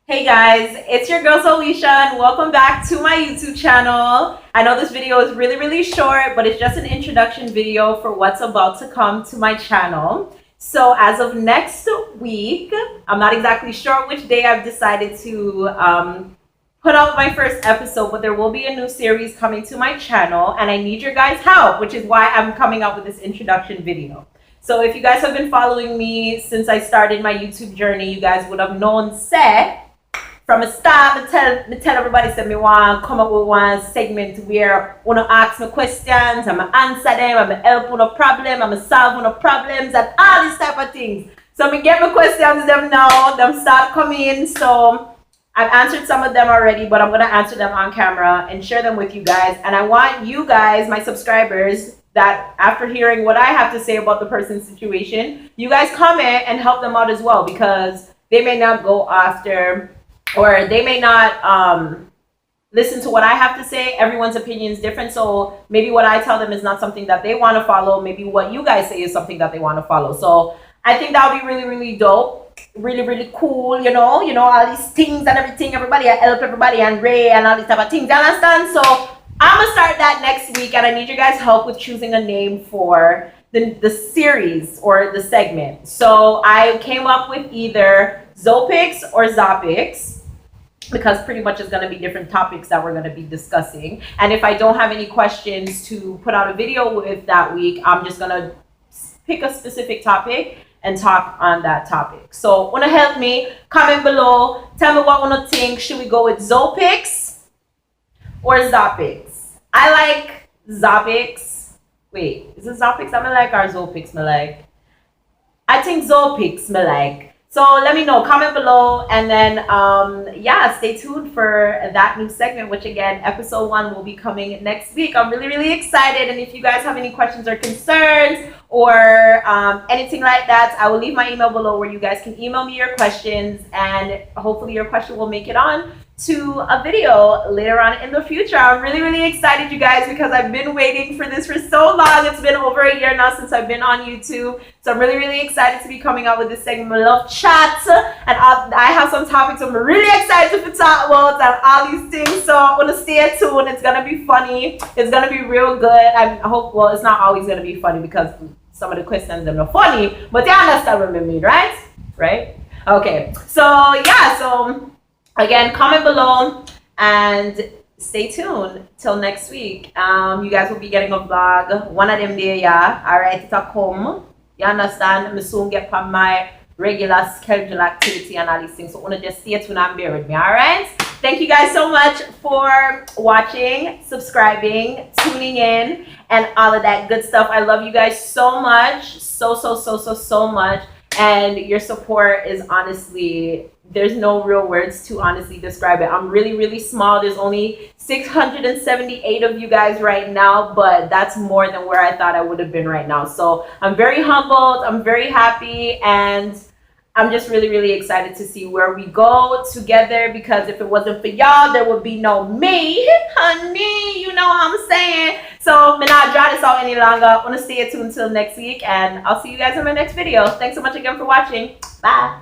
Hey guys, it's your girl Alicia and welcome back to my YouTube channel. I know this video is really short, but it's just an introduction video for what's about to come to my channel. So as of next week, I'm not exactly sure which day I've decided to put out my first episode, but there will be a new series coming to my channel and I need your guys' help, which is why I'm coming up with this introduction video. So if you guys have been following me since I started my YouTube journey, you guys would have known from the start, I tell everybody say me want come up with one segment where wanna ask me questions, I'ma answer them, I'ma help with a problem, I'ma solve no problems, and all these type of things. So me get my questions them now, them start coming. So I've answered some of them already, but I'm gonna answer them on camera and share them with you guys. And I want you guys, my subscribers, that after hearing what I have to say about the person's situation, you guys comment and help them out as well, because they may not go after, or they may not listen to what I have to say. Everyone's opinion is different, so maybe what I tell them is not something that they want to follow. Maybe what you guys say is something that they want to follow. So I think that would be really dope, really cool. You know all these things and everything. Everybody, I help everybody and Ray and all these type of things. You understand? So I'm gonna start that next week, and I need you guys' help with choosing a name for the series or the segment. So I came up with either ZO-PICS or ZOPICS, because pretty much it's going to be different topics that we're going to be discussing. And if I don't have any questions to put out a video with that week, I'm just going to pick a specific topic and talk on that topic. So want to help me? Comment below. Tell me what you want to think. Should we go with ZO-PICS or ZOPICS? I like ZOPICS. Wait, is it ZOPICS I like or ZO-PICS I like? I think ZO-PICS I like. So let me know, comment below, and then yeah, stay tuned for that new segment, which again, episode 1 will be coming next week. I'm really excited, and if you guys have any questions or concerns or anything like that, I will leave my email below where you guys can email me your questions, and hopefully your question will make it on to a video later on in the future. I'm really excited, you guys, because I've been waiting for this for so long. It's been over a year now since I've been on YouTube, so I'm really excited to be coming out with this segment. I love chat, and I have some topics I'm really excited to talk about and all these things, so I want to stay tuned. It's gonna be funny, it's gonna be real good. I hope, well, it's not always gonna be funny because some of the questions are not funny, but you understand what I mean, right? Okay, so yeah, so again, comment below and stay tuned till next week. You guys will be getting a vlog one of them day, yeah. Alright, it'll come. You understand? I'm soon get from my regular schedule activity and all these things. So wanna just stay tuned and bear with me, alright? Thank you guys so much for watching, subscribing, tuning in, and all of that good stuff. I love you guys so much. So much. And your support is honestly, there's no real words to honestly describe it. I'm really small. There's only 678 of you guys right now, but that's more than where I thought I would have been right now. So I'm very humbled, I'm very happy, and I'm just really excited to see where we go together, because if it wasn't for y'all, there would be no me, honey, you know what I'm saying? So I'm not draw this out any longer. I want to stay tuned until next week, and I'll see you guys in my next video. Thanks so much again for watching. Bye.